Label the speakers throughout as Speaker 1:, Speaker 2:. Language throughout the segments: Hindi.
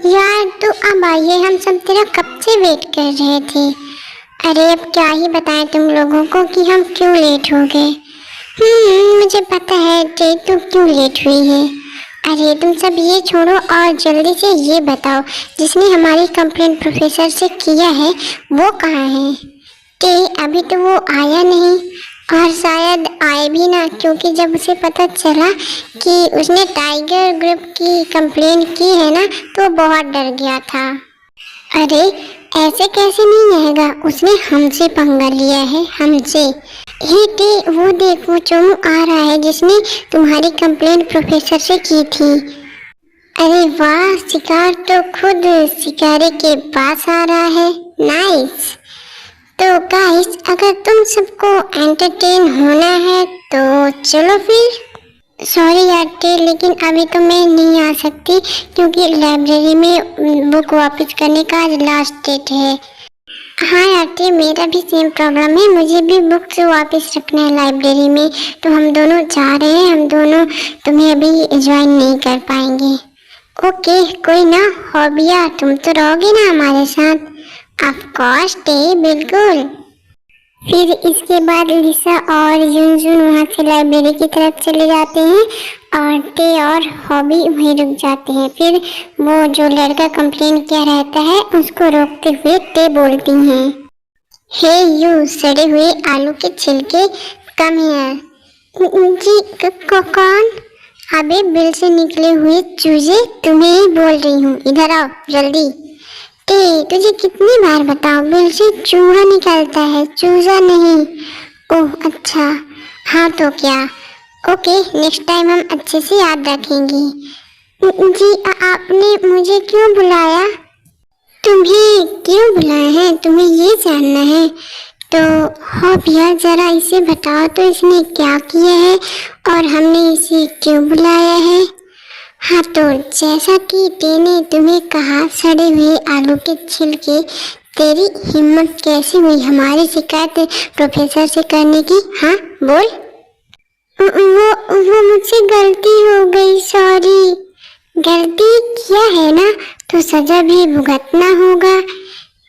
Speaker 1: यार तू अब आइए, हम सब तेरा कब से वेट कर रहे थे। अरे अब क्या ही बताएं तुम लोगों को कि हम क्यों लेट हो गए। मुझे पता है कि तू क्यों लेट हुई है। अरे तुम सब ये छोड़ो और जल्दी से ये बताओ, जिसने हमारी कंप्लेंट प्रोफेसर से किया है वो कहाँ है। कि अभी तो वो आया नहीं और शायद आए भी ना, क्योंकि जब उसे पता चला कि उसने टाइगर ग्रुप की कंप्लेन की है ना तो बहुत डर गया था। अरे ऐसे कैसे नहीं रहेगा, उसने हमसे पंगा लिया है, हमसे। हे टे वो देख, वो चोमू आ रहा है जिसने तुम्हारी कंप्लेन प्रोफेसर से की थी। अरे वाह, शिकार तो खुद शिकारी के पास आ रहा है। नाइस। तो गाइस, अगर तुम सबको एंटरटेन होना है तो चलो फिर। सॉरी यार टे, लेकिन अभी तो मैं नहीं आ सकती क्योंकि लाइब्रेरी में बुक वापस करने का आज लास्ट डेट है। हाँ यार टे, मेरा भी सेम प्रॉब्लम है, मुझे भी बुक्स वापस रखना है लाइब्रेरी में। तो हम दोनों जा रहे हैं, हम दोनों तुम्हें अभी ज्वाइन नहीं कर पाएंगे। ओके कोई ना। हॉबिया तुम तो रहोगे ना हमारे साथ? ऑफ कोर्स टे, बिल्कुल। फिर इसके बाद लिसा और युनजुन वहाँ से लाइब्रेरी की तरफ चले जाते हैं और टे और हॉबी वहीं रुक जाते हैं। फिर वो जो लड़का कंप्लेन किया रहता है उसको रोकते हुए टे बोलती हैं, हे यू सड़े हुए आलू के छिलके, कम हियर। जी कौन? अबे बिल से निकले हुए चूजे, तुम्हें ही बोल रही हूँ, इधर आओ जल्दी। तुझे कितनी बार बताओ, बिल से चूहा निकलता है, चूजा नहीं। ओह अच्छा, हाँ तो क्या। ओके नेक्स्ट टाइम हम अच्छे से याद रखेंगे। जी आपने मुझे क्यों बुलाया? तुम्हें क्यों बुलाया है, तुम्हें ये जानना है? तो हो भैया जरा इसे बताओ तो इसने क्या किया है और हमने इसे क्यों बुलाया है। हाँ तो जैसा कि टे ने तुम्हें कहा, सड़े हुए आलू के छिलके, तेरी हिम्मत कैसे हुई हमारी शिकायत प्रोफेसर से करने की? हाँ बोल। वो मुझसे गलती हो गई, सॉरी। गलती किया है ना तो सजा भी भुगतना होगा।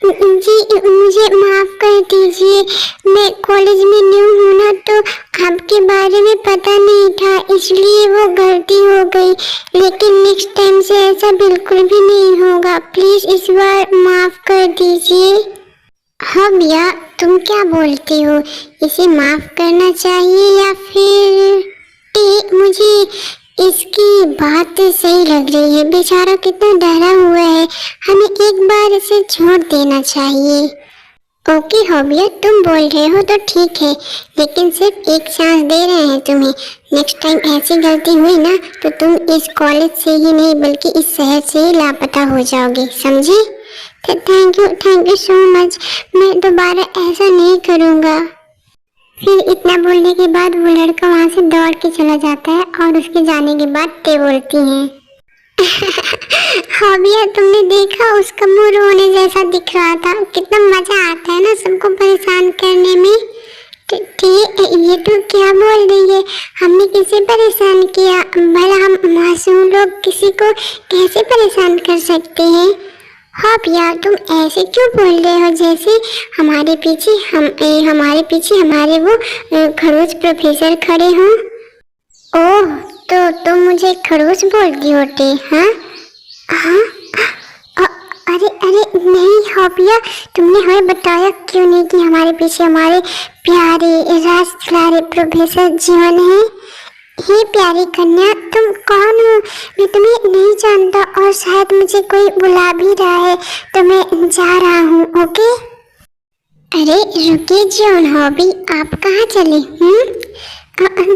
Speaker 1: जी मुझे माफ कर दीजिए, मैं कॉलेज में न्यू हूँ ना तो आपके बारे में पता नहीं था, इसलिए वो गलती हो गई। लेकिन नेक्स्ट टाइम से ऐसा बिल्कुल भी नहीं होगा, प्लीज इस बार माफ कर दीजिए। हाँ भैया तुम क्या बोलती हो, इसे माफ करना चाहिए या फिर? मुझे इसकी बात सही लग रही है, बेचारा कितना डरा हुआ है, हमें एक बार इसे छोड़ देना चाहिए। ओके हॉबिया तुम बोल रहे हो तो ठीक है, लेकिन सिर्फ एक चांस दे रहे हैं तुम्हें। नेक्स्ट टाइम ऐसी गलती हुई ना तो तुम इस कॉलेज से ही नहीं बल्कि इस शहर से ही लापता हो जाओगे, समझे? थैंक यू सो मच, मैं दोबारा ऐसा नहीं करूँगा। फिर इतना बोलने के बाद वो लड़का वहाँ से दौड़ के चला जाता है और उसके जाने के बाद टे बोलती हैं, हाँ भैया तुमने देखा उसका मुंह रोने जैसा दिख रहा था, कितना मजा आता है ना सबको परेशान करने में। ये तो क्या बोल रही है, हमने किसे परेशान किया? भला हम मासूम लोग किसी को कैसे परेशान कर सकते हैं? हाँ भैया तुम ऐसे क्यों बोल रहे हो जैसे हमारे पीछे हमारे वो खड़ूस प्रोफेसर खड़े हों। ओह तो तुम मुझे खड़ूस बोलती होते? हाँ हाँ अरे नहीं हाँ भैया, तुमने हमें बताया क्यों नहीं कि हमारे पीछे हमारे प्यारे राजदुलारे प्रोफेसर जीवन है। हे प्यारी कन्या तुम कौन हो? मैं तुम्हें नहीं जानता और शायद मुझे कोई बुला भी रहा है तो मैं जा रहा हूँ। ओके अरे रुकिए जॉन हॉबी, आप कहाँ चले?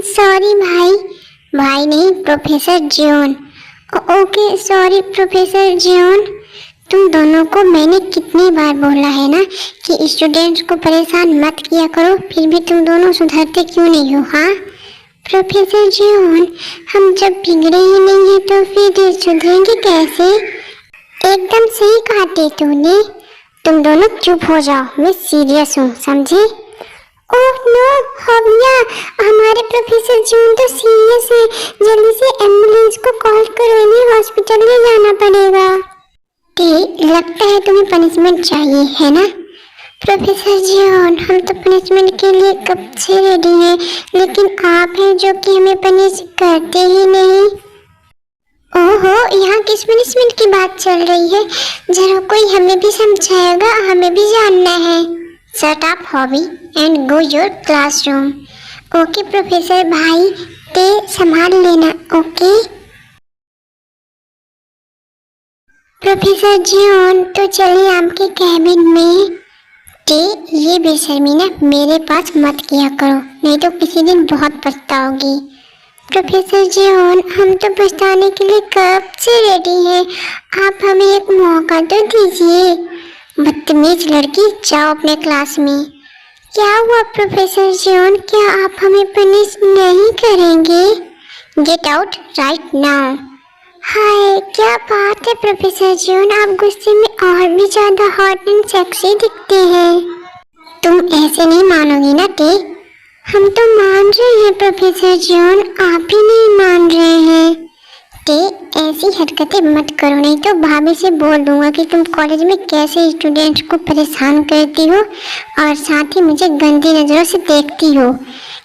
Speaker 1: सॉरी भाई नहीं professor John. Okay sorry professor John. तुम दोनों को मैंने कितनी बार बोला है ना कि स्टूडेंट्स को परेशान मत किया करो, फिर भी तुम दोनों सुधरते क्यों नहीं हो? हाँ प्रोफेसर जॉन, हम जब बिगड़े ही नहीं है तो फिर सुधरेंगे कैसे? एकदम सही कहा तूने। तुम दोनों चुप हो जाओ, मैं सीरियस हूँ, समझे? ओह नो, हविया, हमारे प्रोफेसर जून तो सीरियस है। जल्दी से एम्बुलेंस को कॉल करो, इन्हें हॉस्पिटल ले जाना पड़ेगा। लगता है तुम्हें पनिशमेंट चाहिए है ना? प्रोफेसर जॉन, हम तो पनिशमेंट के लिए कब से रेडी हैं, लेकिन आप हैं जो कि हमें पनिश करते ही नहीं। ओहो, यहाँ किस पनिशमेंट की बात चल रही है? जरा कोई हमें भी समझाएगा, हमें भी जानना है। Shut up hobby and go your classroom. Okay professor भाई, ते संभाल लेना। ओके प्रोफेसर जॉन, तो चलिए आपके कैबिन में। ये बेशर्मी ना मेरे पास मत किया करो, नहीं तो किसी दिन बहुत पछताओगी। प्रोफेसर जॉन, हम तो पछताने के लिए कब से रेडी हैं, आप हमें एक मौका तो दीजिए। बदतमीज लड़की, जाओ अपने क्लास में। क्या हुआ प्रोफेसर जॉन, क्या आप हमें पनिश नहीं करेंगे? Get out right now. Hi, क्या बात है प्रोफेसर जॉन, आप गुस्से में और भी ज्यादा हॉट एंड सेक्सी दिखते हैं। तुम ऐसे नहीं मानोगी ना टे? हम तो मान रहे हैं प्रोफेसर जॉन, आप ही नहीं मान रहे हैं। टे, ऐसी हरकतें मत करो, नहीं तो भाभी से बोल दूंगा कि तुम कॉलेज में कैसे स्टूडेंट्स को परेशान करती हो और साथ ही मुझे गंदी नजरों से देखती हो।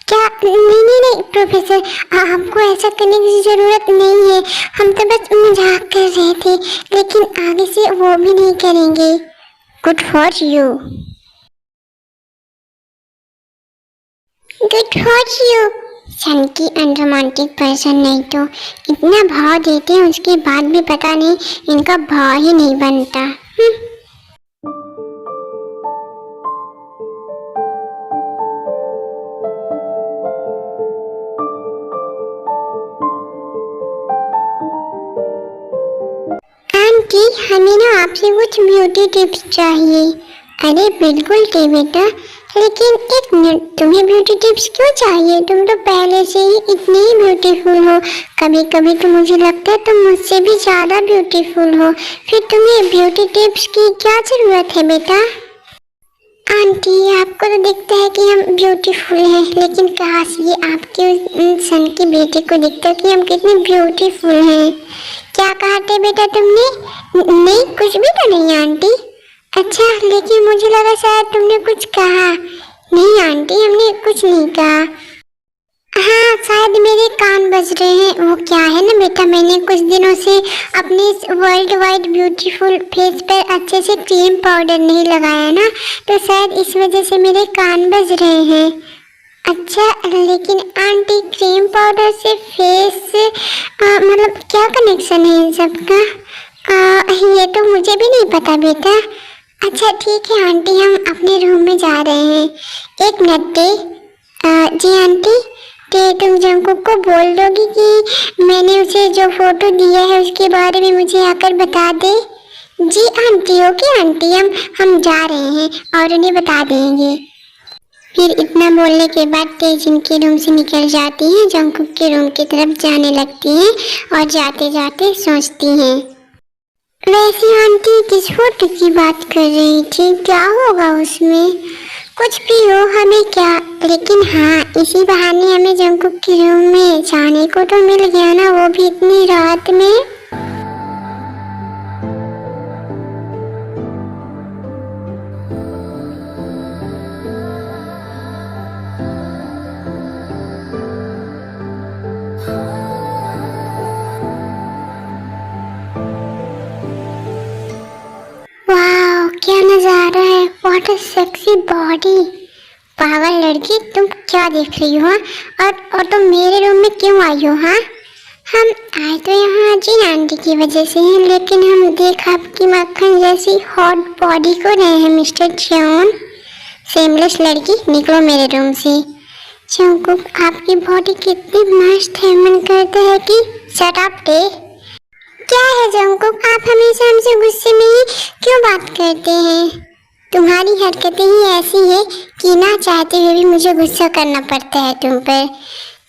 Speaker 1: क्या? नहीं प्रोफेसर, आपको ऐसा करने की जरूरत नहीं है, हम तो बस मजाक कर रहे थे, लेकिन आगे से वो भी नहीं करेंगे। Good for you. Good for you. सन की अनरोमांटिक पर्सन, नहीं तो इतना भाव देते हैं उसके बाद भी पता नहीं इनका भाव ही नहीं बनता। आंटी, हमें ना आपसे कुछ ब्यूटी टिप्स चाहिए। अरे बिल्कुल टे बेटा, लेकिन एक मिनट, तुम्हें ब्यूटी टिप्स क्यों चाहिए? तुम तो पहले से ही इतनी ही ब्यूटीफुल हो, कभी कभी तो मुझे लगता है तुम मुझसे भी ज़्यादा ब्यूटीफुल हो, फिर तुम्हें ब्यूटी टिप्स की क्या ज़रूरत है बेटा? आंटी, आपको तो दिखता है कि हम ब्यूटीफुल हैं, लेकिन काश ये आपके सन की बेटी को दिखता कि हम कितने ब्यूटीफुल हैं। क्या कहा थे बेटा तुमने? नहीं, कुछ भी तो नहीं आंटी। अच्छा, लेकिन मुझे लगा शायद तुमने कुछ कहा। नहीं आंटी, हमने कुछ नहीं कहा। हाँ, शायद मेरे कान बज रहे हैं। वो क्या है ना बेटा, मैंने कुछ दिनों से अपने इस वर्ल्ड वाइड ब्यूटीफुल फेस पर अच्छे से क्रीम पाउडर नहीं लगाया ना, तो शायद इस वजह से मेरे कान बज रहे हैं। अच्छा, लेकिन आंटी क्रीम पाउडर से फेस मतलब क्या कनेक्शन है इन सब का? ये तो मुझे भी नहीं पता बेटा। अच्छा ठीक है आंटी, हम अपने रूम में जा रहे हैं। एक मिनट टे। जी आंटी, टे तुम जंकुक को बोल दोगी कि मैंने उसे जो फोटो दिया है उसके बारे में मुझे आकर बता दे। जी आंटी, ओके आंटी, हम जा रहे हैं और उन्हें बता देंगे। फिर इतना बोलने के बाद टे जिनके रूम से निकल जाती हैं, जंकुक के रूम की तरफ जाने लगती हैं और जाते जाते सोचती हैं, वैसे आंटी किस फोटो की बात कर रही थी? क्या होगा उसमें? कुछ भी हो, हमें क्या, लेकिन हाँ इसी बहाने हमें जंकुक के रूम में जाने को तो मिल गया ना, वो भी इतनी रात में। क्या नजारा है, व्हाट अ सेक्सी बॉडी। पागल लड़की, तुम क्या देख रही हो? और तुम मेरे रूम में क्यों आई हो? हाँ, हम आए तो यहाँ जी आंटी की वजह से हैं, लेकिन हम देख आपकी मक्खन जैसी हॉट बॉडी को रहे हैं मिस्टर जॉन। सेमलेस लड़की, निकलो मेरे रूम से। जंकुक, आपकी बॉडी कितनी मस्त है, मन करता है कि शट अप टे। क्या है जंकुक, आप हमेशा हमसे गुस्से में ही क्यों बात करते हैं? तुम्हारी हरकतें ही ऐसी है कि ना चाहते हुए भी मुझे गुस्सा करना पड़ता है तुम पर।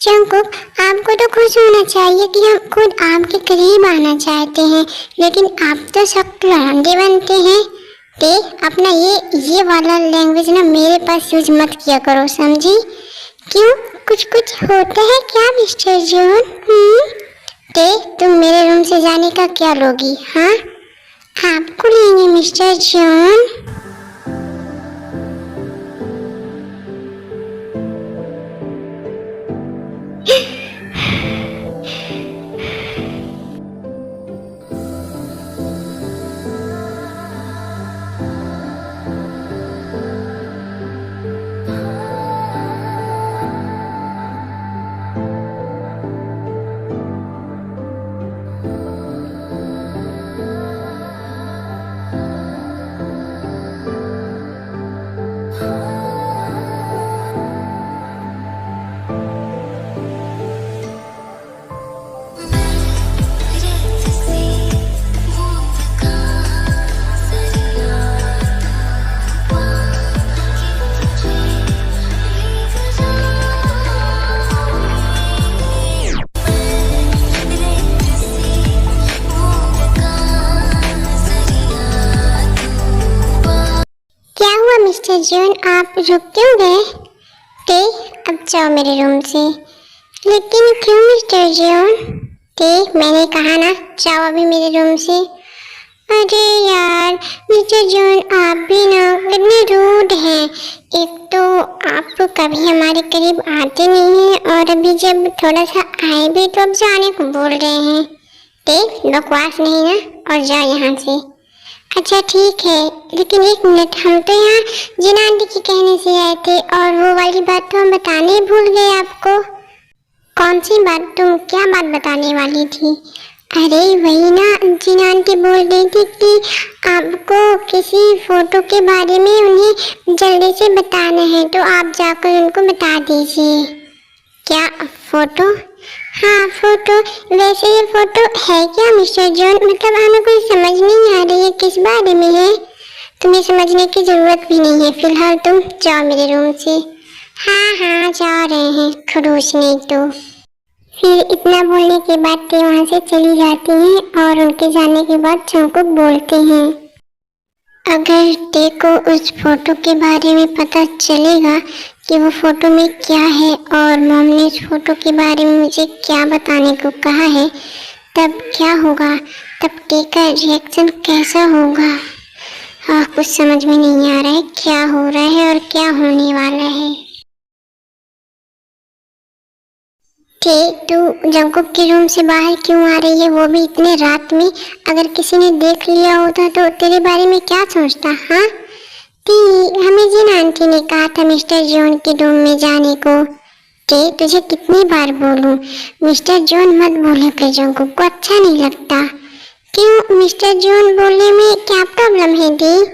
Speaker 1: जंकुक, आपको तो खुश होना चाहिए कि हम खुद आपके करीब आना चाहते हैं, लेकिन आप तो सख्त लौंडे बनते हैं। ते अपना ये वाला लैंग्वेज ना मेरे पास यूज मत किया करो, समझी? क्यों, कुछ कुछ होता है क्या मिस्टर जॉन? ते तुम मेरे रूम से जाने का क्या लोगी? हाँ, आपको लेंगे मिस्टर जॉन। मिस्टर जॉन, आप रुक क्यों गए? ते अब जाओ मेरे रूम से। लेकिन क्यों मिस्टर जॉन? ते मैंने कहा ना, जाओ अभी मेरे रूम से। अरे यार मिस्टर जॉन, आप भी ना कितने रूड हैं। एक तो आप तो कभी हमारे करीब आते नहीं हैं और अभी जब थोड़ा सा आए भी तो अब जाने को बोल रहे हैं। ते बकवास नहीं ना, और जाओ यहाँ से। अच्छा ठीक है, लेकिन एक मिनट, हम तो यहाँ जिना आंटी के कहने से आए थे और वो वाली बात तो हम बताने ही भूल गए आपको। कौन सी बात? तुम क्या बात बताने वाली थी? अरे वही ना, जिना आंटी बोल रही थी कि आपको किसी फोटो के बारे में उन्हें जल्दी से बताना है, तो आप जाकर उनको बता दीजिए। क्या फोटो? हाँ फोटो। वैसे ये फोटो है क्या मिस्टर जॉन? मतलब हमें कोई समझ नहीं आ रही है किस बारे में है। तुम्हें समझने की जरूरत भी नहीं है, फिलहाल तुम जाओ मेरे रूम से। हाँ जा रहे हैं, खड़ूस नहीं तो। फिर इतना बोलने के बाद ते वहाँ से चली जाती हैं और उनके जाने के बाद जंकुक बोलते हैं, अगर ते को उस फोटो के बारे में पता चलेगा कि वो फोटो में क्या है और मॉम ने इस फोटो के बारे में मुझे क्या बताने को कहा है, तब क्या होगा? तब टे का रिएक्शन कैसा होगा? कुछ समझ में नहीं आ रहा है क्या हो रहा है और क्या होने वाला है। टे, तू जंकुक के रूम से बाहर क्यों आ रही है, वो भी इतने रात में? अगर किसी ने देख लिया होता तो तेरे बारे में क्या सोचता? हाँ हमें जिन आंटी ने कहा था मिस्टर जॉन के रूम में जाने को। ते तुझे कितनी बार बोलूं, मिस्टर जॉन मत बोले कर, जंकुक को अच्छा नहीं लगता। क्यों, मिस्टर जॉन बोलने में क्या प्रॉब्लम है दी?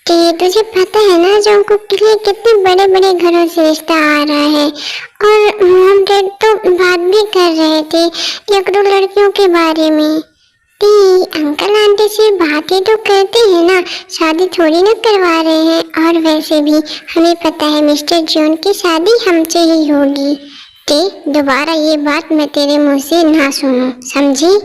Speaker 1: ते तुझे पता है ना जंकुक के लिए कितने बड़े बड़े घरों से रिश्ता आ रहा है और मॉम डैड तो बात भी कर रहे थे एक दो लड़कियों के बारे में। अंकल आंटी से बातें तो करते हैं ना, शादी थोड़ी ना करवा रहे हैं। और वैसे भी हमें पता है मिस्टर जॉन की शादी हमसे ही होगी। ते दोबारा ये बात मैं तेरे मुंह से ना सुनूं, समझी?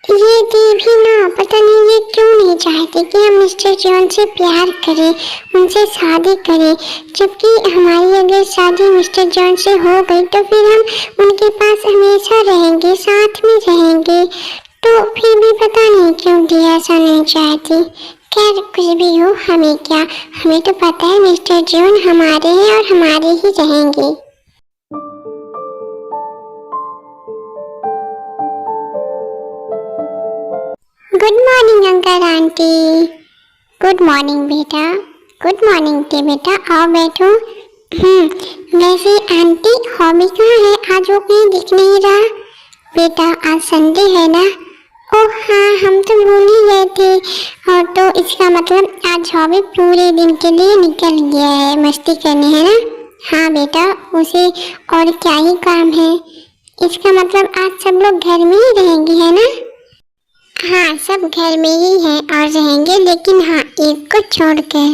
Speaker 1: ये दी भी ना पता नहीं ये क्यों नहीं चाहती कि हम मिस्टर जॉन से प्यार करें, उनसे शादी करें, जबकि हमारी अगर शादी मिस्टर जॉन से हो गई तो फिर हम उनके पास हमेशा रहेंगे, साथ में रहेंगे। तो फिर भी पता नहीं क्यों दी ऐसा नहीं चाहती। खैर कुछ भी हो, हमें क्या, हमें तो पता है मिस्टर जॉन हमारे हैं और हमारे ही रहेंगे। Good morning uncle aunty. Good morning बेटा। गुड मॉर्निंग टे बेटा, आओ बैठो। वैसे आंटी हॉबी कहाँ है, आज वो कहीं दिख नहीं रहा। बेटा आज संडे है ना। ओह हाँ, हम तो भूल ही गए थे। और तो इसका मतलब आज हॉबी पूरे दिन के लिए निकल गया है, मस्ती करनी है ना। हाँ बेटा, उसे और क्या ही काम है। इसका मतलब आज सब लोग घर में ही रहेंगे, है ना। हाँ सब घर में ही हैं और रहेंगे, लेकिन हाँ एक को छोड़कर।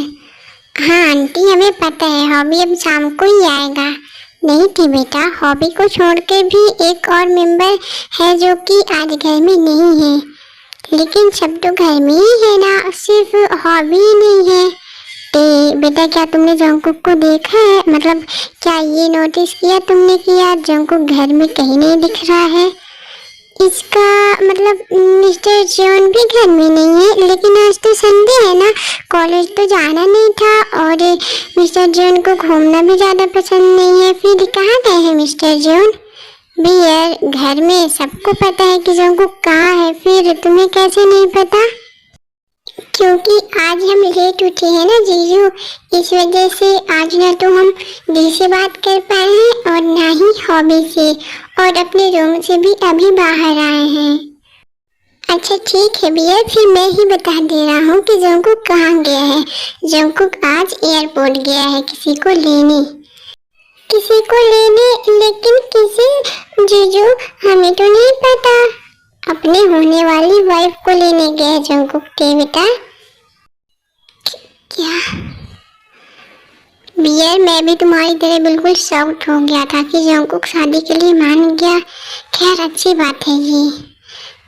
Speaker 1: हाँ आंटी हमें पता है, हॉबी अब शाम को ही आएगा। नहीं थी बेटा, हॉबी को छोड़कर भी एक और मेंबर है जो कि आज घर में नहीं है। लेकिन सब तो घर में ही है ना, सिर्फ हॉबी ही नहीं है। बेटा क्या तुमने जंगकुक को देखा है? मतलब क्या ये नोटिस किया तुमने कि यार जंगकुक घर में कहीं नहीं दिख रहा है? इसका मतलब मिस्टर जॉन भी घर में नहीं है, लेकिन आज तो संडे है ना, कॉलेज तो जाना नहीं था और मिस्टर जॉन को घूमना भी ज़्यादा पसंद नहीं है। फिर कहाँ गए हैं मिस्टर जॉन? भी यार घर में सबको पता है कि जंगकुक कहाँ है, फिर तुम्हें कैसे नहीं पता? क्योंकि आज हम लेट उठे हैं ना जीजू, इस वजह से आज ना तो हम दिल से बात कर पाए हैं और ना ही हॉबी से, और अपने रूम से भी अभी बाहर आए हैं। अच्छा ठीक है भैया, फिर मैं ही बता दे रहा हूँ कि जंगकुक कहाँ गया है। जंगकुक आज एयरपोर्ट गया है किसी को लेने। किसी को लेने? लेकिन किसी जीजू? हमें तो नहीं पता। अपने होने वाली वाइफ को लेने गया जंगकुक के बेटा। क्या बियर, मैं भी तुम्हारी तरह बिल्कुल शॉक्ड हो गया था कि जंगकुक शादी के लिए मान गया। खैर अच्छी बात है ये।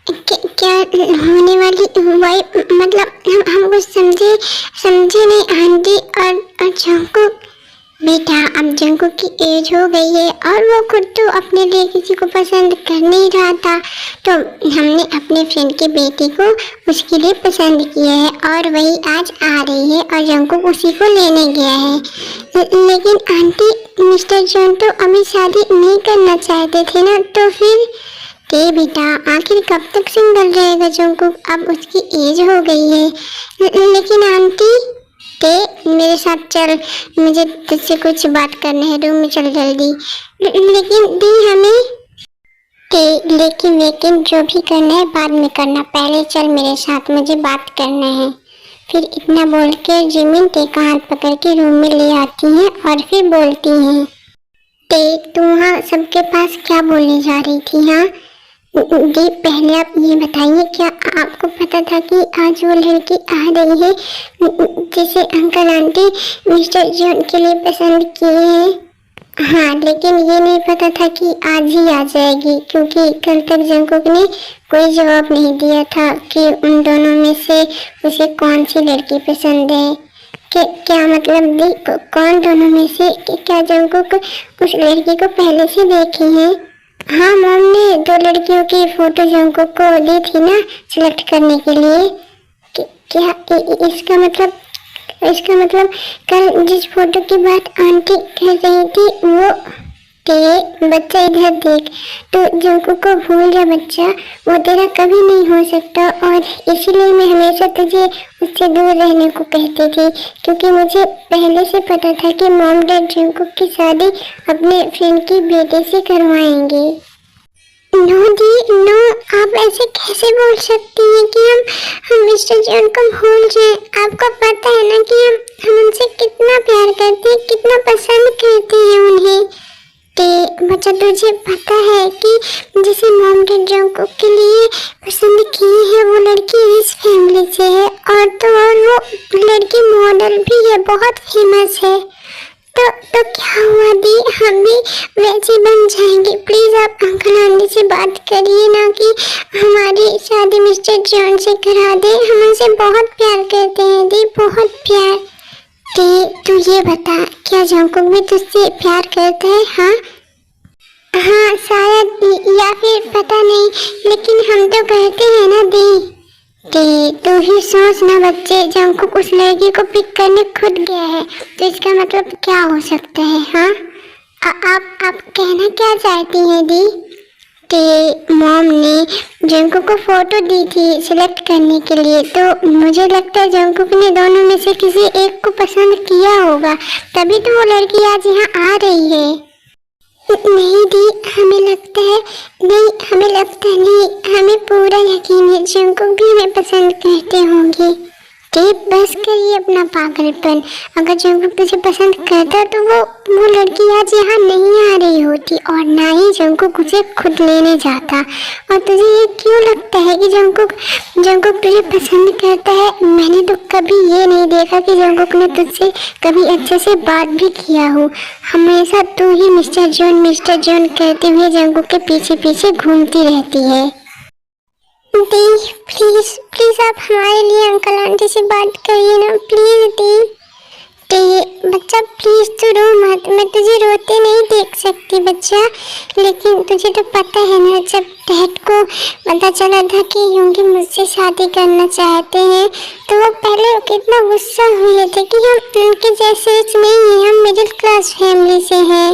Speaker 1: क्या होने वाली वाइफ? मतलब हम कुछ समझे नहीं आंटी। और जंगकुक बेटा, अब जंगकुक की एज हो गई है और वो खुद तो अपने लिए किसी को पसंद कर नहीं रहा था, तो हमने अपने फ्रेंड की बेटी को उसके लिए पसंद किया है और वही आज आ रही है और जंगकुक उसी को लेने गया है। लेकिन आंटी, मिस्टर जॉन तो अभी शादी नहीं करना चाहते थे ना, तो फिर बेटा आखिर कब तक सिंगल रहेगा जंगकुक? अब उसकी एज हो गई है। लेकिन आंटी मेरे साथ चल, मुझे तुझसे कुछ बात करना है, रूम में चल जल्दी। लेकिन दी हमें लेकिन जो भी करना है बाद में करना, पहले चल मेरे साथ, मुझे बात करना है। फिर इतना बोल के जिमिन का हाथ पकड़ के रूम में ले आती है और फिर बोलती है, तुम हाँ सबके पास क्या बोलने जा रही थी? हाँ दी, पहले आप ये बताइए, क्या आपको पता था कि आज वो लड़की आ रही है जिसे अंकल आंटी मिस्टर जॉन के लिए पसंद किए हैं? हाँ, लेकिन ये नहीं पता था कि आज ही आ जाएगी, क्योंकि कल तक जंगकुक ने कोई जवाब नहीं दिया था कि उन दोनों में से उसे कौन सी लड़की पसंद है। क्या मतलब दी, कौन दोनों में से? क्या जंगकुक उस लड़की को पहले से देखी है? हाँ मॉम ने 2 लड़कियों की फोटो जंगकुक को दी थी ना सिलेक्ट करने के लिए। क्या इसका मतलब कल जिस फोटो की बात आंटी कह रही थी वो बच्चा इधर देख, तो जंगकुक को भूल जा बच्चा, वो तेरा कभी नहीं हो सकता और इसीलिए मैं हमेशा तुझे उससे दूर रहने को कहती थी, क्योंकि मुझे पहले से पता था कि मॉम डैड जंगकुक की शादी अपने फ्रेंड की बेटे से करवाएंगे। नो दी नो, आप ऐसे कैसे बोल सकती हैं कि हम मिस्टर जॉन को भूल जाएं? आपको पता है ना कि हम उनसे कितना प्यार करते हैं, कितना पसंद करते हैं उन्हें। बच्चा तुझे पता है कि जिसे मॉम डैड जंगकुक के लिए पसंद की है वो लड़की इस फैमिली से है, और वो लड़की मॉडल भी है, बहुत फेमस है। तो क्या हुआ दी, हम भी वैसे बन जाएंगे। प्लीज आप अंकल आंटी से बात करिए ना कि हमारी शादी मिस्टर जॉन से करा दे, हम उनसे बहुत प्यार करते हैं दी, बहुत प्यार। तू ये बता, क्या जंगकुक भी तुझसे प्यार करता है? हाँ शायद, या फिर पता नहीं, लेकिन हम तो कहते हैं ना दी। तू ही सोच ना बच्चे, जंगकुक उस लड़की को पिक करने खुद गया है, तो इसका मतलब क्या हो सकता है? हाँ आप कहना क्या चाहती हैं दी? मॉम ने जंगकुक को फोटो दी थी सिलेक्ट करने के लिए, तो मुझे लगता है जंगकुक ने दोनों में से किसी एक को पसंद किया होगा, तभी तो वो लड़की आज यहाँ आ रही है। नहीं दी, हमें लगता नहीं, हमें पूरा यकीन है जंगकुक भी हमें पसंद करते होंगे। बस करिए अपना पागलपन, अगर जंगकुक तुझे पसंद करता तो वो लड़की आज यहाँ नहीं आ रही होती, और ना ही जंगकुक उसे खुद लेने जाता। और तुझे ये क्यों लगता है कि जंगकुक तुझे पसंद करता है? मैंने तो कभी ये नहीं देखा कि जंगकुक ने तुझसे कभी अच्छे से बात भी किया हो, हमेशा तू ही मिस्टर जॉन कहते हुए जंगकुक के पीछे पीछे घूमती रहती है। दी प्लीज प्लीज आप हमारे लिए अंकल आंटी से बात करिए ना, प्लीज दी। दी बच्चा प्लीज तू रो मत, मैं तुझे रोते नहीं देख सकती बच्चा, लेकिन तुझे तो पता है ना, जब डैड को पता चला था कि यूंगी मुझसे शादी करना चाहते हैं तो वो पहले कितना गुस्सा हुए थे कि हम उनके जैसे नहीं हैं, हम मिडिल क्लास फैमिली से हैं।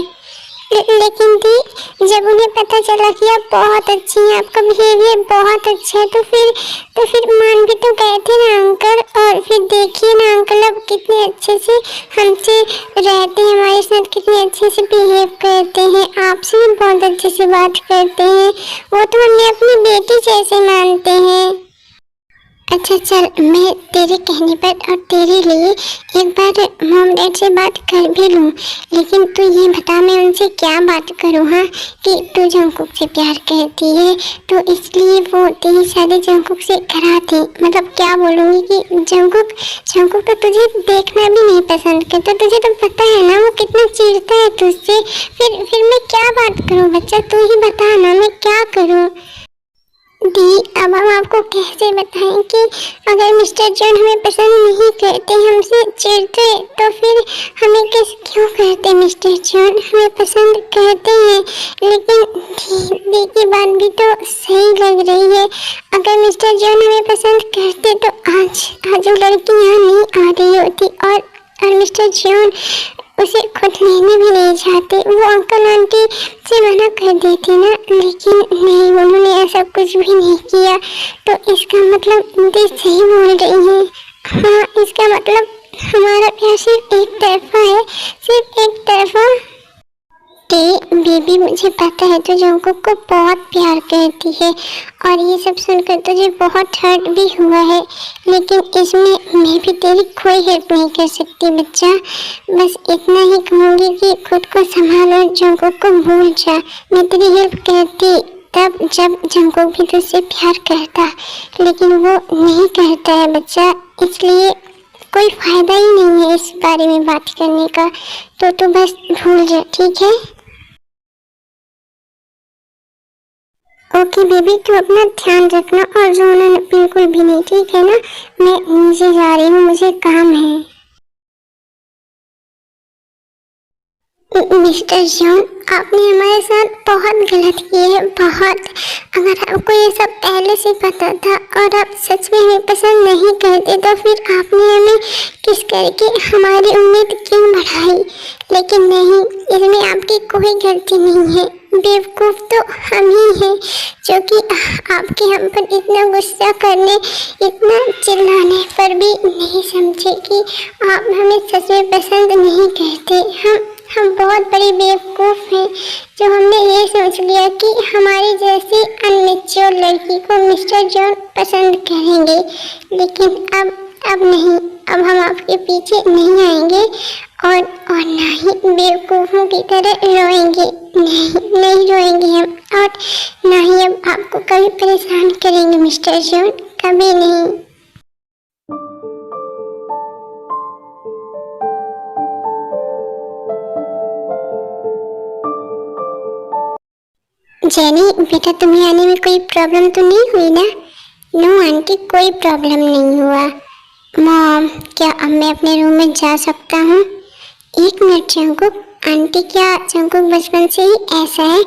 Speaker 1: लेकिन दी जब उन्हें पता चला कि आप बहुत अच्छी हैं, आपका बिहेवियर बहुत अच्छा है, तो फिर मान भी तो गए थे ना अंकल। और फिर देखिए ना अंकल अब कितने अच्छे से हमसे रहते हैं, हमारे साथ कितने अच्छे से बिहेव करते हैं, आपसे भी बहुत अच्छे से बात करते हैं, वो तो हमें अपनी बेटी जैसे मानते हैं। अच्छा चल, मैं तेरे कहने पर और तेरे लिए एक बार मॉम डैड से बात कर भी लूँ, लेकिन तू ये बता मैं उनसे क्या बात करूँ। हाँ कि तू जंगकुक से प्यार करती है तो इसलिए वो तेरी शादी जंगकुक से कराती, मतलब क्या बोलूँगी कि जंगकुक तो तुझे देखना भी नहीं पसंद करता, तुझे तो पता है ना वो कितना चिढ़ता है तुझसे। फिर मैं क्या बात करूँ बच्चा, तू ही बता ना मैं क्या करूँ। दी अब हम आपको कैसे बताएं कि अगर मिस्टर जॉन हमें पसंद नहीं करते, हमसे चिढ़ते, तो फिर हमें क्यों करते। मिस्टर जॉन हमें पसंद करते हैं, लेकिन दी की बात भी तो सही लग रही है। अगर मिस्टर जॉन हमें पसंद करते तो आज वो लड़की यहाँ नहीं आ रही होती, और मिस्टर जॉन उसे खुद लेने भी नहीं चाहते, वो अंकल आंटी से मना कर देते ना, लेकिन नहीं उन्होंने ऐसा कुछ भी नहीं किया। तो इसका मतलब दीदी सही बोल रही है। हाँ इसका मतलब हमारा प्यार सिर्फ एक तरफा है, सिर्फ एक तरफा। बेबी मुझे पता है तू जंगकुक को बहुत प्यार करती है और ये सब सुनकर तुझे बहुत हर्ट भी हुआ है, लेकिन इसमें मैं भी तेरी कोई हेल्प नहीं कर सकती बच्चा। बस इतना ही कहूँगी कि खुद को संभाल और जंगकुक को भूल जा। मैं तेरी हेल्प करती तब जब जंगकुक भी तुझसे प्यार करता, लेकिन वो नहीं करता है बच्चा, इसलिए कोई फायदा ही नहीं है इस बारे में बात करने का। तो तू बस भूल जा, ठीक है। ओके बेबी तू अपना ध्यान रखना और रोना बिल्कुल भी नहीं, ठीक है ना। मैं नीचे जा रही हूँ, मुझे काम है। मिस्टर जॉन आपने हमारे साथ बहुत गलत किया है, बहुत। अगर आपको ये सब पहले से पता था और आप सच में हमें पसंद नहीं करते तो फिर आपने हमें किस करके हमारी उम्मीद क्यों बढ़ाई। लेकिन नहीं, इसमें आपकी कोई गलती नहीं है, बेवकूफ़ तो हम ही हैं जो कि आपके हम पर इतना गुस्सा करने, इतना चिल्लाने पर भी नहीं समझे कि आप हमें सच में पसंद नहीं करते। हम बहुत बड़ी बेवकूफ़ हैं जो हमने ये सोच लिया कि हमारी जैसी अनमेच्योर लड़की को मिस्टर जॉन पसंद करेंगे, लेकिन अब नहीं, अब हम आपके पीछे नहीं आएंगे और ना ही बेवकूफ़ों की तरह रोएंगे। नहीं रोएंगे हम, और ना ही अब आपको कभी परेशान करेंगे मिस्टर जॉन, कभी नहीं। जेनी बेटा तुम्हें आने में कोई प्रॉब्लम तो नहीं हुई ना। नो आंटी कोई प्रॉब्लम नहीं हुआ। मॉम क्या अब मैं अपने रूम में जा सकता हूँ। एक मिनट जंगकुक आंटी, क्या जंगकुक बचपन से ही ऐसा है,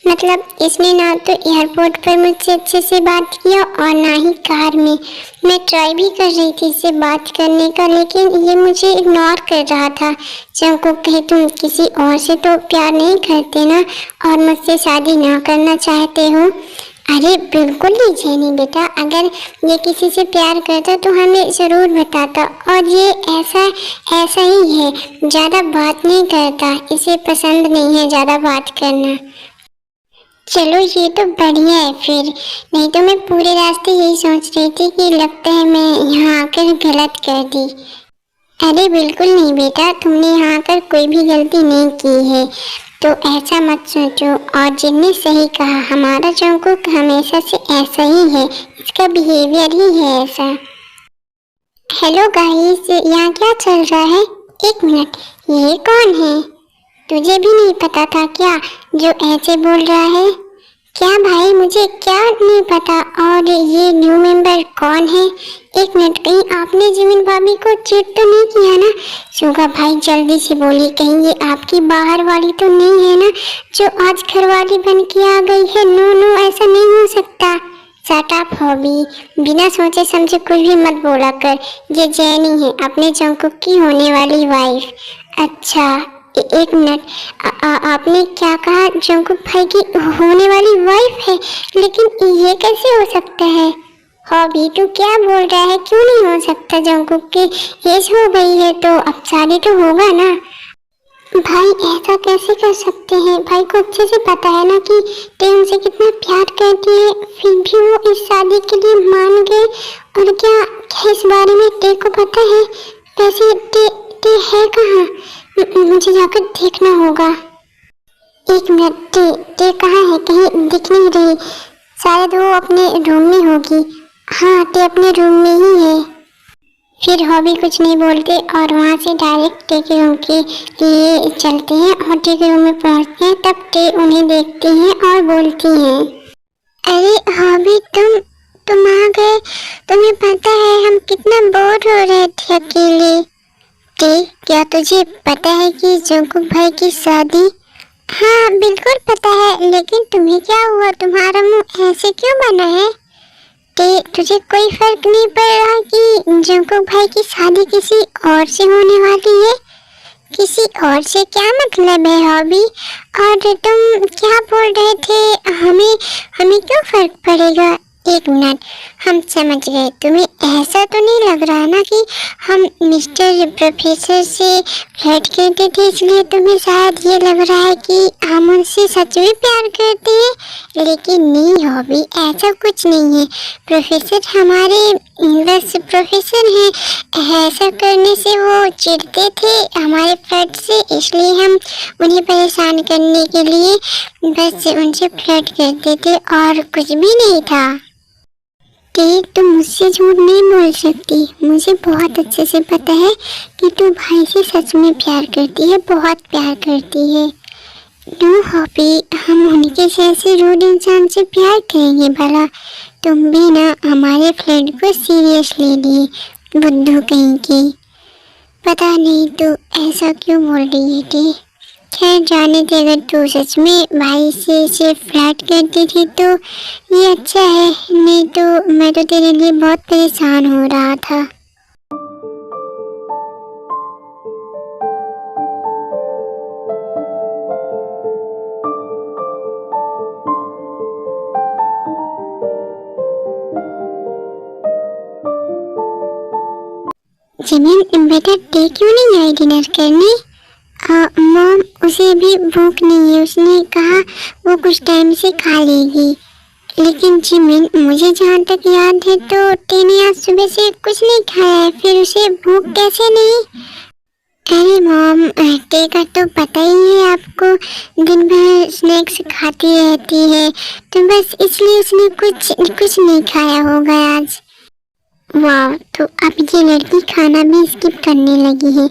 Speaker 1: मतलब इसने ना तो एयरपोर्ट पर मुझसे अच्छे से बात किया और ना ही कार में। मैं ट्राई भी कर रही थी इससे बात करने का, लेकिन ये मुझे इग्नोर कर रहा था। जंगकुक कहे तुम किसी और से तो प्यार नहीं करते ना और मुझसे शादी ना करना चाहते हो। अरे बिल्कुल नहीं जेनी बेटा, अगर ये किसी से प्यार करता तो हमें ज़रूर बताता, और ये ऐसा ही है, ज़्यादा बात नहीं करता, इसे पसंद नहीं है ज़्यादा बात करना। चलो ये तो बढ़िया है फिर, नहीं तो मैं पूरे रास्ते यही सोच रही थी कि लगता है मैं यहाँ आकर गलत कर दी। अरे बिल्कुल नहीं बेटा, तुमने यहाँ आकर कोई भी गलती नहीं की है, तो ऐसा मत सोचो। और जिनने सही कहा, हमारा जंगकुक हमेशा से ऐसा ही है, इसका बिहेवियर ही है ऐसा। हेलो गाइस, यहाँ क्या चल रहा है? एक मिनट, ये कौन है? तुझे भी नहीं पता था क्या जो ऐसे बोल रहा है? क्या भाई, मुझे क्या नहीं पता। और ये न्यू मेंबर कौन है? एक मिनट, कहीं आपने जिमिन भाभी को चीट तो नहीं किया ना? सुगा भाई जल्दी से बोलिए, कहीं ये आपकी बाहर वाली तो नहीं है ना, जो आज घर वाली बन के आ गई है? नो नो, ऐसा नहीं हो सकता। शट अप हॉबी, बिना सोचे समझे कुछ भी मत बोला कर। ये जैनी है, अपने जंकुक की होने वाली वाइफ। अच्छा, एक मिनट, आपने क्या कहा? जंकुक भाई की होने वाली वाइफ है? लेकिन ये कैसे हो सकता है? हॉबी तू क्या बोल रहा है? क्यों नहीं हो सकता? जंकुक की एज हो गई है तो अब शादी तो होगा ना। भाई ऐसा कैसे कर सकते हैं? भाई को अच्छे से पता है ना कि ते उनसे कितना प्यार करती है, फिर भी वो इस शादी के लिए मान गए। और क्या इस बारे में ते को पता है? वैसे ते है कहाँ? मुझे जाकर देखना होगा। एक मिनट, ते कहाँ है? कहीं दिख नहीं रही। शायद वो अपने रूम में होगी। हाँ, ते अपने रूम में ही है। फिर हॉबी कुछ नहीं बोलते और वहाँ से डायरेक्ट टे के रूम के लिए चलते हैं। और टे के रूम में पहुँचते हैं तब टे उन्हें देखती हैं और बोलती हैं, अरे हॉबी, तुम आ गए। तुम्हें पता है हम कितना बोर हो रहे थे अकेले। टे, क्या तुझे पता है कि जंकुक भाई की शादी? हाँ बिल्कुल पता है, लेकिन तुम्हें क्या हुआ? तुम्हारा मुंह ऐसे क्यों बना है? तुझे कोई फर्क नहीं पड़ रहा कि जंकुक भाई की शादी किसी और से होने वाली है? किसी और से क्या मतलब है हॉबी? और तुम क्या बोल रहे थे? हमें क्यों फर्क पड़ेगा? एक मिनट, हम समझ गए। तुम्हें ऐसा तो नहीं लग रहा ना कि हम मिस्टर प्रोफेसर से फ्लर्ट करते थे, इसलिए तुम्हें शायद ये लग रहा है कि हम उनसे सच में प्यार करते हैं? लेकिन नहीं हॉबी, ऐसा कुछ नहीं है। प्रोफेसर हमारे बस प्रोफेसर हैं। ऐसा करने से वो चिढ़ते थे हमारे फ्लर्ट से, इसलिए हम उन्हें परेशान करने के लिए बस उनसे फ्लर्ट करते थे और कुछ भी नहीं था। तुम मुझसे झूठ नहीं बोल सकती। मुझे बहुत अच्छे से पता है कि तू भाई से सच में प्यार करती है, बहुत प्यार करती है। नो हॉबी, हम उनके जैसे रूड इंसान से प्यार करेंगे भला? तुम भी ना हमारे फ्रेंड को सीरियस ले लिए, बुद्धू कहीं की। पता नहीं तू ऐसा क्यों बोल रही है। खैर जाने दे, अगर तू सच में भाई से फ्लर्ट करती थी तो ये अच्छा है, नहीं तो मैं तो तेरे लिए बहुत परेशान हो रहा था। जिमिन बेटा, ते क्यों नहीं आई डिनर करने? मॉम, उसे भी भूख नहीं है। उसने कहा वो कुछ टाइम से खा लेगी। लेकिन जिमिन, मुझे जहाँ तक याद है तो तेने आज सुबह से कुछ नहीं खाया है, फिर उसे भूख कैसे नहीं? अरे मॉम, ते का तो पता ही है आपको, दिन भर स्नैक्स खाती रहती है, तो बस इसलिए उसने कुछ नहीं खाया होगा आज। वाह, तो अब ये लड़की खाना भी स्किप करने लगी है।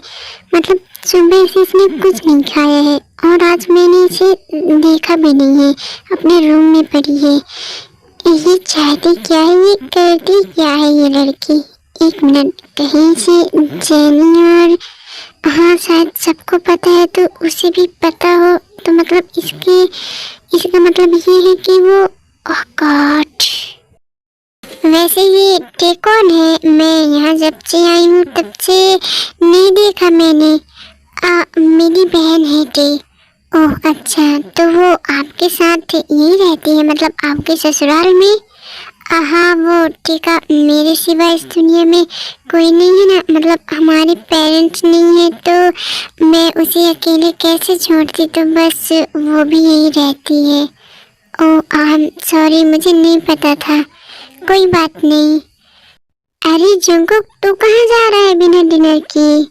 Speaker 1: मतलब सुबह से इसने कुछ नहीं खाया है और आज मैंने इसे देखा भी नहीं है, अपने रूम में पड़ी है। ये चाहती क्या है? ये करती क्या है ये लड़की? एक मिनट, कहीं से जेनी और हाँ शायद सबको पता है तो उसे भी पता हो, तो मतलब इसका मतलब ये है कि वो गॉड। वैसे ये टे कौन है? मैं यहाँ जब से आई हूँ तब से नहीं देखा मैंने। मेरी बहन है टे। ओह अच्छा, तो वो आपके साथ यही रहती है, मतलब आपके ससुराल में? हाँ, वो टीका मेरे सिवा इस दुनिया में कोई नहीं है ना, मतलब हमारे पेरेंट्स नहीं है तो मैं उसे अकेले कैसे छोड़ती, तो बस वो भी यही रहती है। ओह सॉरी, मुझे नहीं पता था। कोई बात नहीं। अरे जंकुक, तू कहाँ जा रहा है बिना डिनर किए?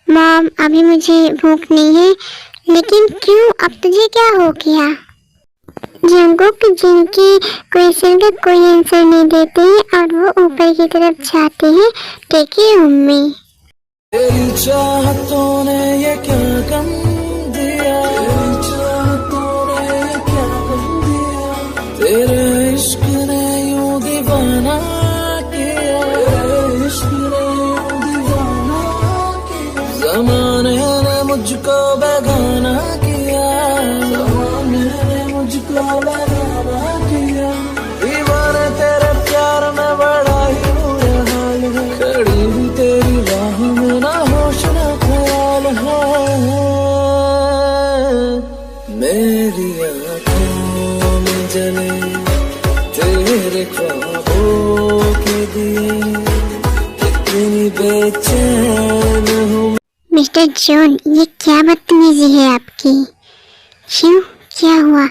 Speaker 1: मॉम, अभी मुझे भूख नहीं है। लेकिन क्यों, अब तुझे क्या हो गया? जंकुक जिनके क्वेश्चन का कोई आंसर नहीं देते हैं और वो ऊपर की तरफ जाते हैं टेके रूम में।
Speaker 2: तेरी चाहतों ने ये क्या गम दिया, तेरी चाहतों ने ये क्या गम दिया, मेरी आँखों में जले तेरे ख्वाबों के दिए, इतनी बेचैन हूँ।
Speaker 1: मिस्टर जॉन, ये क्या बदतमीजी है आपकी? क्यों, क्या हुआ?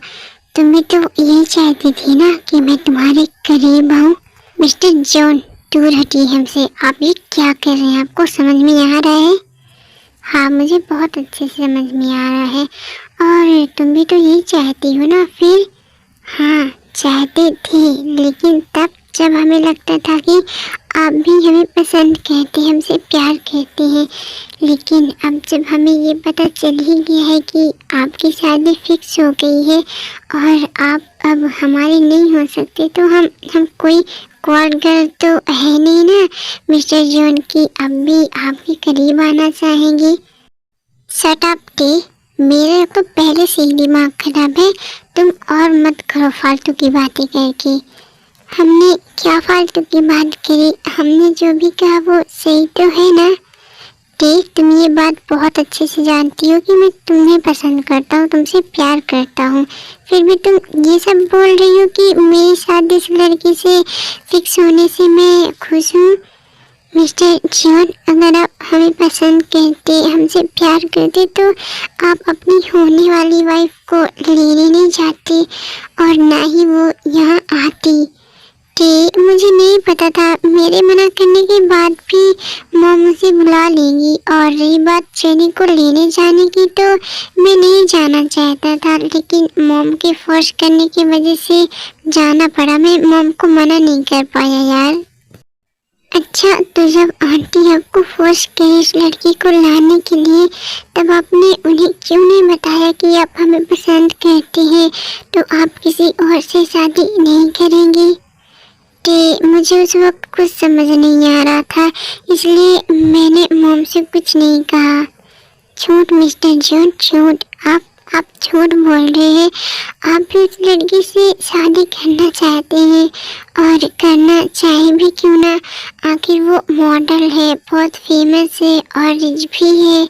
Speaker 1: तुम्हें तो यही चाहती थी ना कि मैं तुम्हारे करीब आऊं? मिस्टर जॉन, दूर हटिए हमसे। आप ये क्या कर रहे हैं? आपको समझ में आ रहा है? हाँ, मुझे बहुत अच्छे से समझ में आ रहा है। और तुम भी तो यही चाहती हो ना फिर? हाँ, चाहते थे, लेकिन तब जब हमें लगता था कि आप भी हमें पसंद करते, हमसे प्यार करते हैं। लेकिन अब जब हमें ये पता चल ही गया है कि आपकी शादी फिक्स हो गई है और आप अब हमारे नहीं हो सकते, तो हम कोई क्वार्ट गर्ल तो है नहीं ना मिस्टर जॉन की अब भी आपके करीब आना चाहेंगी। शट अप टे, मेरे तो पहले से ही दिमाग खराब है। तुम और मत करो फालतू की बातें करके। हमने क्या फालतू की बात करी? हमने जो भी कहा वो सही तो है ना? देख, तुम ये बात बहुत अच्छे से जानती हो कि मैं तुम्हें पसंद करता हूँ, तुमसे प्यार करता हूँ। फिर भी तुम ये सब बोल रही हो कि मेरी शादी इस लड़की से फिक्स होने से मैं खुश हूँ। मिस्टर जॉन, अगर आप हमें पसंद करते, हमसे प्यार करते, तो आप अपनी होने वाली वाइफ को लेने नहीं जाते और ना ही वो यहाँ आती। कि मुझे नहीं पता था, मेरे मना करने के बाद भी मॉम मुझे बुला लेंगी। और रही बात जेनी को लेने जाने की, तो मैं नहीं जाना चाहता था, लेकिन मॉम के फोर्स करने की वजह से जाना पड़ा। मैं मॉम को मना नहीं कर पाया यार। अच्छा, तो जब आंटी आपको फोर्स करे इस लड़की को लाने के लिए, तब आपने उन्हें क्यों नहीं बताया कि आप हमें पसंद करते हैं, तो आप किसी और से शादी नहीं करेंगे? कि मुझे उस वक्त कुछ समझ नहीं आ रहा था, इसलिए मैंने मॉम से कुछ नहीं कहा। झूठ मिस्टर जॉन, झूठ। आप झूठ बोल रहे हैं। आप भी उस लड़की से शादी करना चाहते हैं, और करना चाहे भी क्यों ना, आखिर वो मॉडल है, बहुत फेमस है और रिच भी है।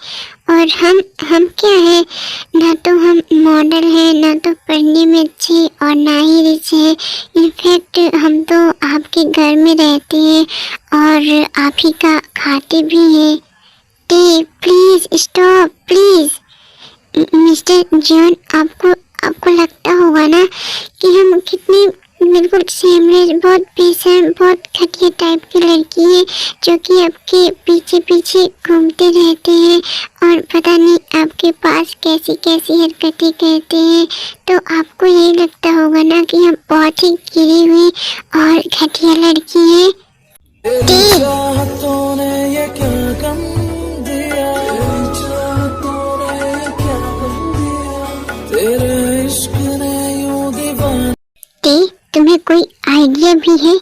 Speaker 1: और हम क्या है? ना तो हम मॉडल हैं, ना तो पढ़ने में अच्छे, और ना ही रिच है। इनफैक्ट हम तो आपके घर में रहते हैं और आप ही का खाते भी हैं। Please stop, please. Mister John, आपको लगता होगा ना कि हम कितनी बिल्कुल सेमलेस, बहुत बेशर्म, बहुत घटिया टाइप की लड़की है, जो कि आपके पीछे पीछे घूमते रहते हैं और पता नहीं आपके पास कैसी कैसी हरकतें करते हैं। तो आपको यही लगता होगा ना कि हम बहुत ही गिरी हुई और घटिया लड़की है।
Speaker 2: तेरी चाहतों ने ये क्या गम दिया, तेरी चाहतों ने ये क्या गम दिया, तेरे इश्क ने यूं दीवाना।
Speaker 1: तुम्हें कोई आइडिया भी है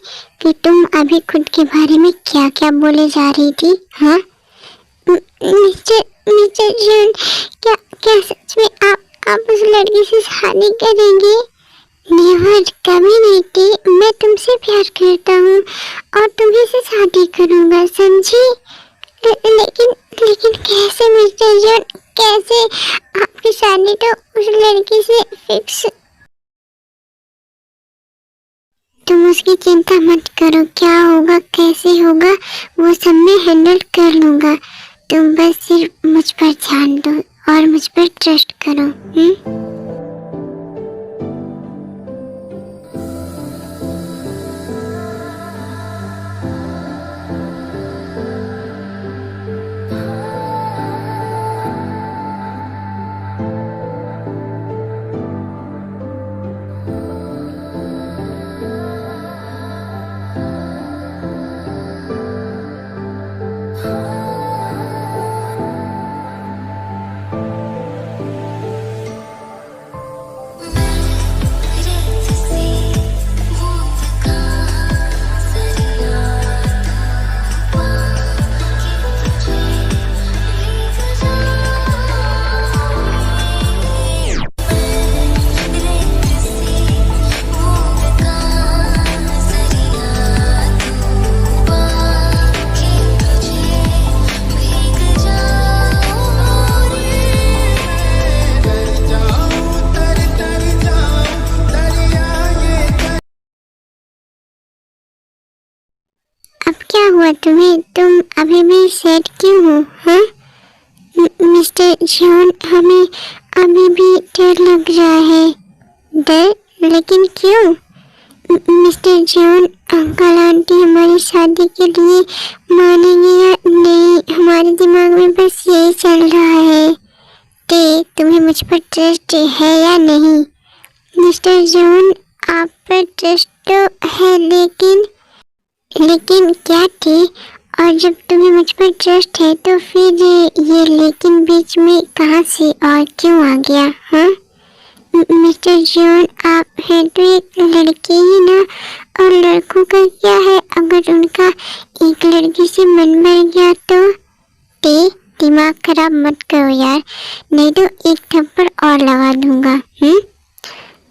Speaker 1: कि तुम अभी खुद के बारे में क्या क्या बोले जा रही थी? हाँ मिस्टर जॉन, क्या क्या सच में आप उस लड़की से शादी करेंगे? नेवर, कभी नहीं थी। मैं तुमसे प्यार करता हूँ और तुम्ही से शादी करूँगा, समझी? लेकिन कैसे मिस्टर जॉन, कैसे? आपकी शादी तो उस लड़की से फिक्स। तुम उसकी चिंता मत करो, क्या होगा कैसे होगा वो सब मैं हैंडल कर लूँगा। तुम बस सिर्फ मुझ पर ध्यान दो और मुझ पर ट्रस्ट करो। हुआ तुम्हें? तुम अभी भी सैड क्यों हो? हाँ मिस्टर जॉन, हमें अभी भी डर लग रहा है। डर? लेकिन क्यों? मिस्टर जॉन, अंकल आंटी हमारी शादी के लिए मानेंगे या नहीं, हमारे दिमाग में बस यही चल रहा है। तुम्हें मुझ पर ट्रस्ट है या नहीं? मिस्टर जॉन, आप पर ट्रस्ट तो है, लेकिन क्या थे? और जब तुम्हें मुझ पर ट्रस्ट है तो फिर ये लेकिन बीच में कहाँ से और क्यों आ गया? हाँ मिस्टर जॉन, आप हैं तो एक लड़के ही ना, और लड़कों का क्या है, अगर उनका एक लड़की से मन भर गया तो? दिमाग खराब मत करो यार, नहीं तो एक थप्पड़ और लगा दूंगा।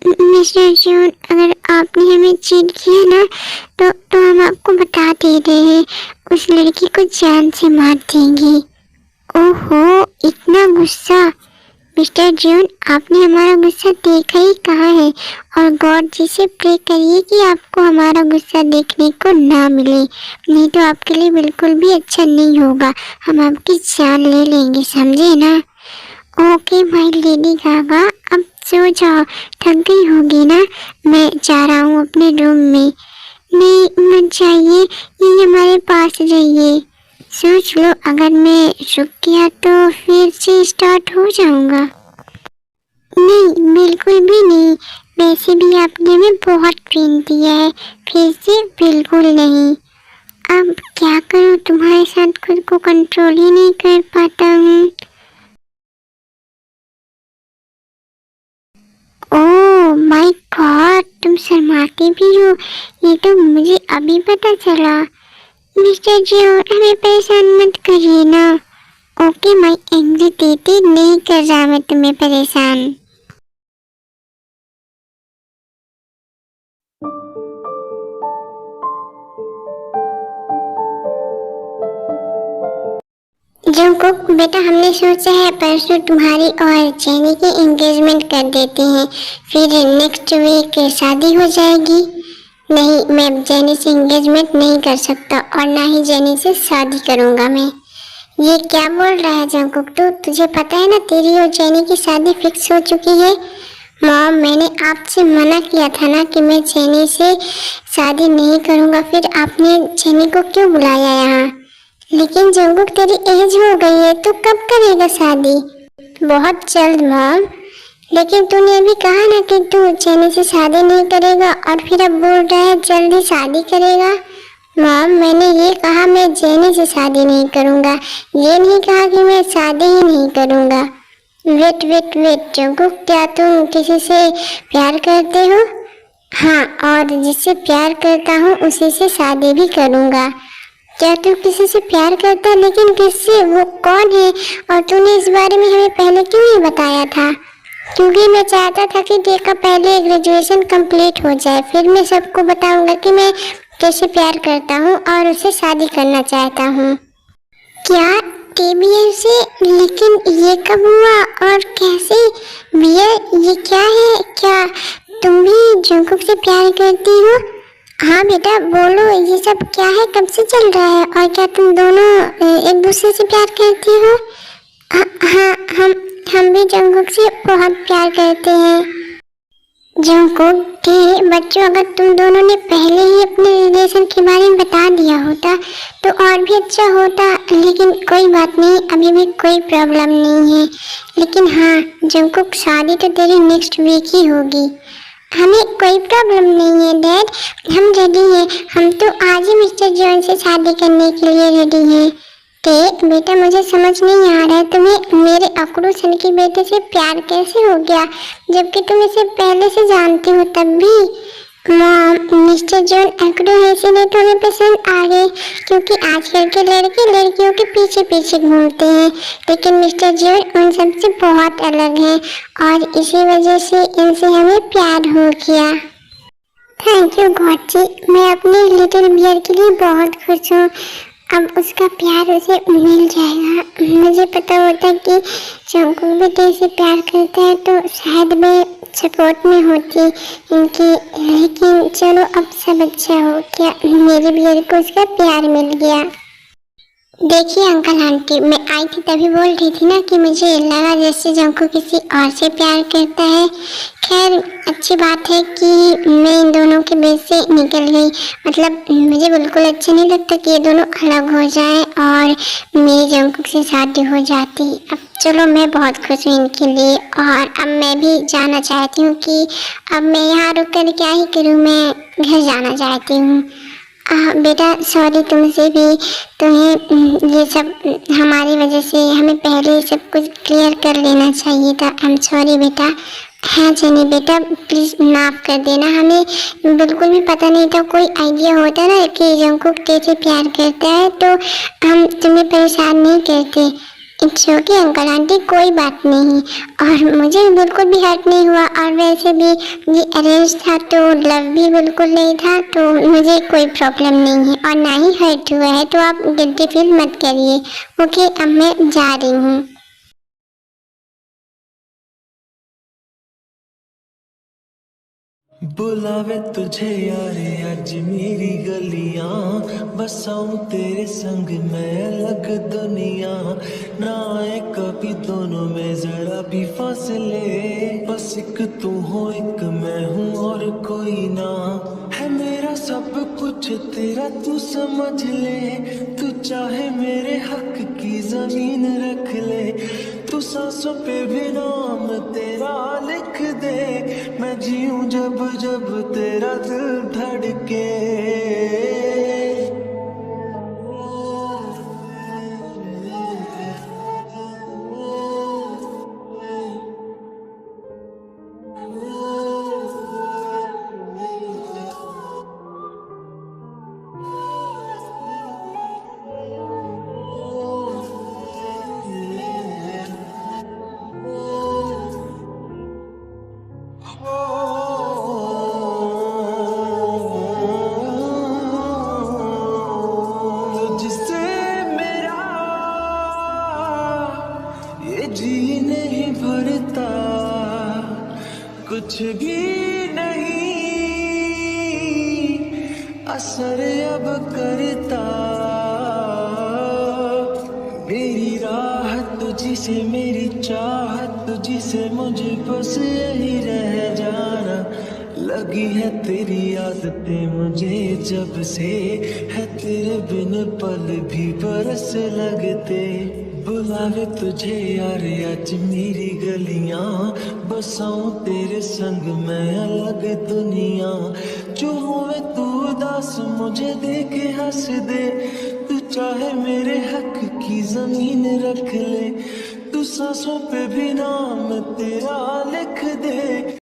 Speaker 1: मिस्टर जॉन, अगर आपने हमें चीट किया ना तो हम आपको बता दे रहे हैं, उस लड़की को जान से मार देंगे। ओहो, इतना गुस्सा? मिस्टर जॉन, आपने हमारा गुस्सा देखा ही कहाँ है, और गॉड जी से प्रे करिए कि आपको हमारा गुस्सा देखने को ना मिले, नहीं तो आपके लिए बिल्कुल भी अच्छा नहीं होगा। हम आपकी जान ले लेंगे, समझे ना? ओके भाई लेडी गागा, अब सो जाओ, थक गई होगी ना। मैं जा रहा हूँ अपने रूम में। नहीं मत जाइए, ये हमारे पास रहिए। सोच लो, अगर मैं रुक गया तो फिर से स्टार्ट हो जाऊंगा। नहीं बिल्कुल भी नहीं, वैसे भी आपने हमें बहुत प्रेम दिया है, फिर से बिल्कुल नहीं। अब क्या करूं, तुम्हारे साथ खुद को कंट्रोल ही नहीं कर पाता हूँ। ओह माय गॉड, तुम शर्माते भी हो, ये तो मुझे अभी पता चला। मिस्टर जॉन, हमें परेशान मत करिए ना। ओके माय एंग्जाइटी, नहीं कर रहा मैं तुम्हें परेशान। जंगकुक बेटा, हमने सोचा है परसों तुम्हारी और जेनी की एंगेजमेंट कर देते हैं, फिर नेक्स्ट वीक शादी हो जाएगी। नहीं, मैं जेनी से एंगेजमेंट नहीं कर सकता और ना ही जेनी से शादी करूंगा मैं। ये क्या बोल रहा है जंगकुक? तुझे पता है ना तेरी और जेनी की शादी फिक्स हो चुकी है। मॉम, मैंने आपसे मना किया था ना कि मैं जेनी से शादी नहीं करूंगा, फिर आपने जेनी को क्यों बुलाया यहाँ? लेकिन जंगकुक तेरी एज हो गई है, तू कब करेगा शादी? बहुत जल्द मॉम। लेकिन तूने अभी कहा ना कि तू जेनी से शादी नहीं करेगा और फिर अब बोल रहा है जल्दी शादी करेगा। मॉम, मैंने ये कहा मैं जेनी से शादी नहीं करूंगा, ये नहीं कहा कि मैं शादी ही नहीं करूंगा। वेट जंगकुक, क्या तुम किसी से प्यार करते हो? हाँ, और जिससे प्यार करता हूँ उसी से शादी भी करूंगा। क्या तू किसी से प्यार करता है? लेकिन किससे? वो कौन है? और तूने इस बारे में हमें पहले क्यों नहीं बताया था? क्योंकि मैं चाहता था कि देखा पहले ग्रेजुएशन कंप्लीट हो जाए, फिर मैं सबको बताऊंगा कि मैं कैसे प्यार करता हूँ और उससे शादी करना चाहता हूँ। क्या टीबीएल से? लेकिन ये कब हुआ और कैसे? बियर, ये क्या है? क्या तुम भी जंगकुक से प्यार करती हो? हाँ बेटा बोलो, ये सब क्या है, कब से चल रहा है, और क्या तुम दोनों एक दूसरे से प्यार करती हो? हाँ, हम भी जंगकुक से बहुत प्यार करते हैं। जंगकुक के बच्चों, अगर तुम दोनों ने पहले ही अपने रिलेशन के बारे में बता दिया होता तो और भी अच्छा होता, लेकिन कोई बात नहीं, अभी भी कोई प्रॉब्लम नहीं है। लेकिन हाँ जंगकुक, शादी तो तेरी नेक्स्ट वीक ही होगी। हमें कोई प्रॉब्लम नहीं है डैड, हम रेडी हैं, हम तो आज ही मिस्टर जॉन से शादी करने के लिए रेडी हैं। बेटा मुझे समझ नहीं आ रहा है, तुम्हें मेरे अकड़ू सन के बेटे से प्यार कैसे हो गया, जबकि तुम इसे पहले से जानती हो तब भी। मॉम, मिस्टर जॉन अकड़ू है इसीलिए तो हमें पसंद आ गए, क्योंकि आजकल के लड़के लड़कियों के पीछे पीछे घूमते हैं, लेकिन मिस्टर जॉन उन सबसे बहुत अलग हैं और इसी वजह से इनसे हमें प्यार हो गया। थैंक यू गॉड जी, मैं अपने लिटिल बियर के लिए बहुत खुश हूँ। अब उसका प्यार उसे मिल जाएगा। मुझे पता होता कि जंगकुक भी तेरे से प्यार करता है तो शायद मैं सपोर्ट में होती इनकी, लेकिन चलो अब सब अच्छा हो गया, मेरी बियर को उसका प्यार मिल गया। देखिए अंकल आंटी, मैं आई थी तभी बोल रही थी ना कि मुझे लगा जैसे जंकू किसी और से प्यार करता है। खैर अच्छी बात है कि मैं इन दोनों के बीच से निकल गई। मतलब मुझे बिल्कुल अच्छा नहीं लगता कि ये दोनों अलग हो जाएं और मेरी जंकू से शादी हो जाती। अब चलो मैं बहुत खुश हूँ इनके लिए, और अब मैं भी जाना चाहती हूँ कि अब मैं यहाँ रुक कर क्या ही करूँ, मैं घर जाना चाहती हूँ। बेटा सॉरी तुमसे भी, तुम्हें ये सब हमारी वजह से हमें पहले सब कुछ क्लियर कर लेना चाहिए था। आई एम सॉरी बेटा। हाँ जनी बेटा प्लीज़ माफ़ कर देना, हमें बिल्कुल भी पता नहीं था, कोई आइडिया होता ना कि जंकुक तेरे प्यार करता है तो हम तुम्हें परेशान नहीं करते। इट्स ओके अंकल आंटी, कोई बात नहीं, और मुझे बिल्कुल भी हर्ट नहीं हुआ, और वैसे भी ये अरेंज था तो लव भी बिल्कुल नहीं था, तो मुझे कोई प्रॉब्लम नहीं है और ना ही हर्ट हुआ है, तो आप गिल्टी फील मत करिए। ओके अब मैं जा रही हूँ।
Speaker 2: बुलावे तुझे यारे आज मेरी गलियां, बसाऊं तेरे संग मैं अलग दुनिया, ना आए कभी दोनों में जरा भी फासले, बस एक तू हो एक मैं हूँ और कोई ना, है मेरा सब कुछ तेरा तू समझ ले, तू चाहे मेरे हक की जमीन रख ले, तू सांसों पे भी नाम तेरा लिख दे, मैं जीऊं जब जब तेरा दिल धड़के। तुझसे मेरा ये जी नहीं भरता, कुछ भी नहीं असर अब करता, मेरी राह तुझी से मेरी चाहत तुझी से, मुझे बस यही रह जाना, लगी है तेरी आदतें मुझे जब से, है तेरे बिन पल भी बरस लगते, बुलावे तुझे यार आज मेरी गलियां, बसाऊं तेरे संग मैं अलग दुनिया, जो हुए तू उदास मुझे देखे हंस दे, तू चाहे मेरे हक की जमीन रख ले, तू सांसों पे भी नाम तेरा लिख दे।